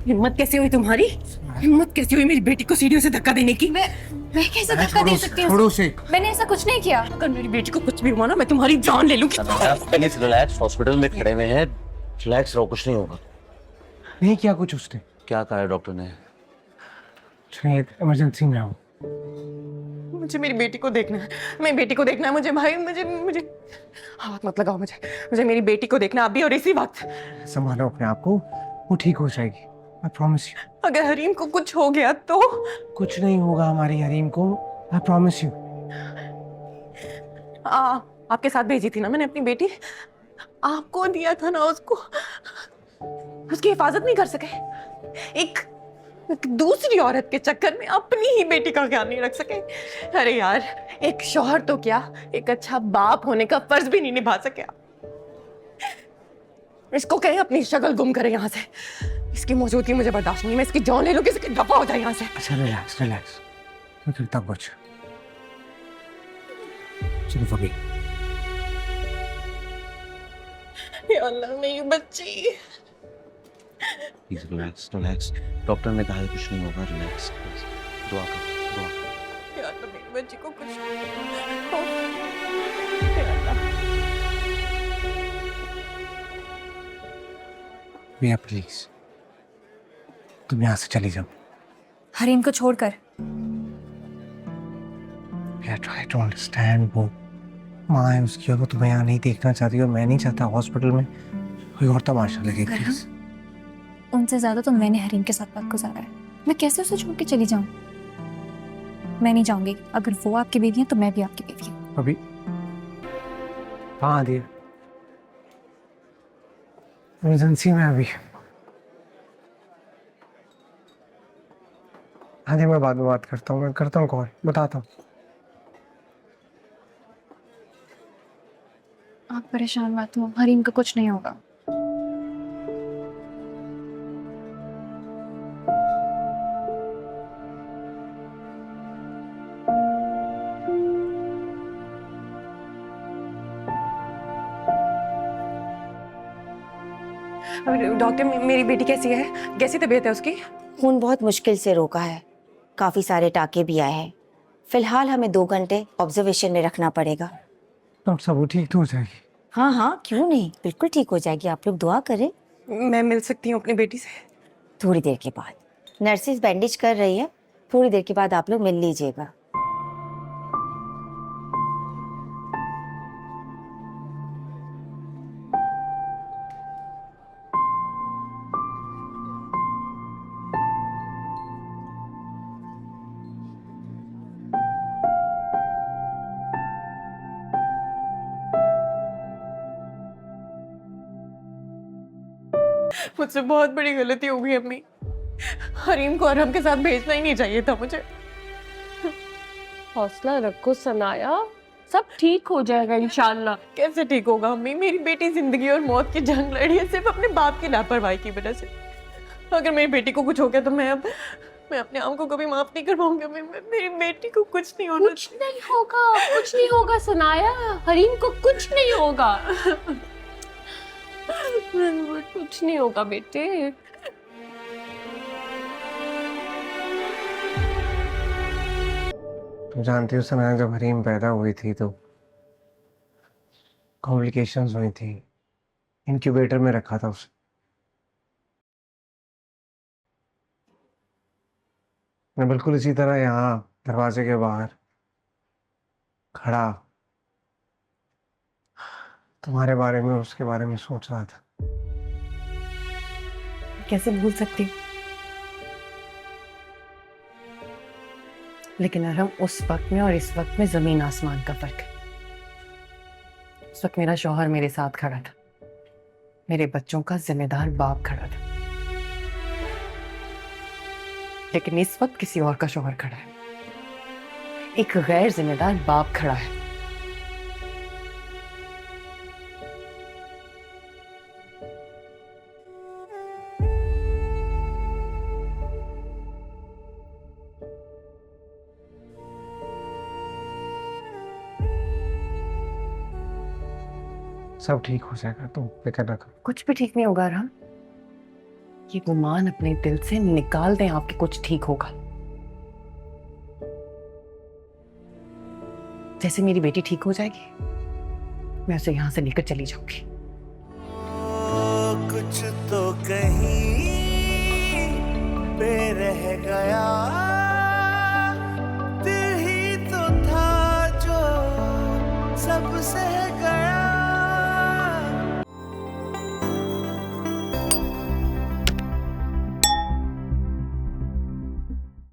हिम्मत कैसे हुई तुम्हारी? हिम्मत कैसे हुई मेरी बेटी को सीढ़ियों से धक्का देने की? मैं कैसे धक्का दे सकती हूँ? छोड़ो उसे। मैंने ऐसा कुछ नहीं किया। अगर मेरी बेटी को कुछ भी हुआ ना, मैं तुम्हारी जान ले लूंगी। प्लीज रिलैक्स, हॉस्पिटल में खड़े हुए हैं, रिलैक्स रहो, कुछ नहीं होगा। नहीं किया कुछ उसने। क्या कहा है डॉक्टर ने? इमरजेंसी में आओ। मुझे मेरी बेटी को देखना है, मेरी बेटी को देखना है मुझे भाई। मुझे मुझे हाथ मत लगाओ, मुझे मेरी बेटी को देखना अभी और इसी वक्त। संभालो अपने आप को, वो ठीक हो जाएगी, आई प्रॉमिस यू। अगर हरीम को कुछ हो गया तो? कुछ नहीं होगा हमारी हरीम को, आई प्रॉमिस यू। आपके साथ भेजी थी ना मैंने अपनी बेटी, आपको दिया था ना उसको, उसकी हिफाजत नहीं कर सके। एक दूसरी औरत के चक्कर में अपनी ही बेटी का ख्याल नहीं रख सके। अरे यार, एक शौहर तो क्या, एक अच्छा बाप होने का फर्ज भी नहीं निभा सके। इसको कहीं अपनी शक्ल गुम करे यहाँ से। इसकी मौजूदगी मुझे बर्दाश्त नहीं, मैं इसकी जान ले लूंगी, इसकी दफा हो जाए यहाँ से। अच्छा रिलैक्स रिलैक्स, तो फिर तब कुछ चलो अभी। या अल्लाह, मेरी बच्ची। प्लीज रिलैक्स रिलैक्स, डॉक्टर ने कहा है कुछ नहीं होगा, रिलैक्स। दुआ करो, दुआ। या अल्लाह, मेरी बच्ची को कुछ हो। या अल्लाह। मिया प्लीज, तुम यहाँ से चली जाओ। हरीम को छोड़कर। आई ट्राई टू अंडरस्टैंड, वो माँ है उसकी और वो तुम्हें यहाँ नहीं देखना चाहती, और मैं नहीं चाहता हॉस्पिटल में कोई और तमाशा लगे। प्लीज उनसे ज्यादा तो मैंने हरीम के साथ वक्त गुजारा है। मैं कैसे उसे छोड़ के चली जाऊं? मैं नहीं जाऊंगी। अगर वो आपकी बेटी है तो मैं भी आपकी बेटी हूँ। अभी हाँ दिया, इमरजेंसी में अभी। हाँ जी, मैं बाद में बात करता हूँ, मैं करता हूँ कॉल, बताता हूँ। आप परेशान मत हो, हरीम का कुछ नहीं होगा। डॉक्टर, मेरी बेटी कैसी है? कैसी तबीयत है उसकी? खून बहुत मुश्किल से रोका है, काफी सारे टाके भी आए हैं। फिलहाल हमें 2 घंटे ऑब्जर्वेशन में रखना पड़ेगा। डॉक्टर साहब वो ठीक तो हो जाएगी? हाँ हाँ, क्यों नहीं, बिल्कुल ठीक हो जाएगी। आप लोग दुआ करें। मैं मिल सकती हूँ अपनी बेटी से? थोड़ी देर के बाद नर्सिस बैंडेज कर रही है, थोड़ी देर के बाद आप लोग मिल लीजिएगा। मुझसे बहुत बड़ी गलती हो गई अम्मी। हरीम को अरहम के साथ भेजना ही नहीं चाहिए था मुझे। हौसला रखो सनाया, सब ठीक हो जाएगा इंशाल्लाह। कैसे ठीक होगा अम्मी? मेरी बेटी जिंदगी और मौत की जंग लड़ी है सिर्फ अपने बाप की लापरवाही की वजह से। अगर मेरी बेटी को कुछ हो गया तो मैं अपने आप को कभी माफ नहीं कर पाऊंगी। मेरी बेटी को कुछ नहीं होना। कुछ नहीं होगा, कुछ नहीं होगा सनाया, हरीम को कुछ नहीं होगा। कुछ नहीं होगा बेटे। तुम जानती हो सना, जब हरीम पैदा हुई थी तो कॉम्प्लिकेशंस हुई थी, इंक्यूबेटर में रखा था उसे। मैं बिल्कुल इसी तरह यहाँ दरवाजे के बाहर खड़ा तुम्हारे बारे में, उसके बारे में सोच रहा था। कैसे भूल सकती हूँ? लेकिन अरहम, उस वक्त में और इस वक्त में जमीन आसमान का फर्क है। उस वक्त मेरा शौहर मेरे साथ खड़ा था, मेरे बच्चों का जिम्मेदार बाप खड़ा था। लेकिन इस वक्त किसी और का शौहर खड़ा है, एक गैर जिम्मेदार बाप खड़ा है। सब ठीक हो जाएगा, तुम फिक्र ना करो। कुछ भी ठीक नहीं होगा अरहम। ये गुमान अपने दिल से निकाल दें आपके, कुछ ठीक होगा। जैसे मेरी बेटी ठीक हो जाएगी मैं उसे यहां से लेकर चली जाऊंगी। कुछ तो कहीं पे रह गया, दिल ही तो था जो सब सह गया।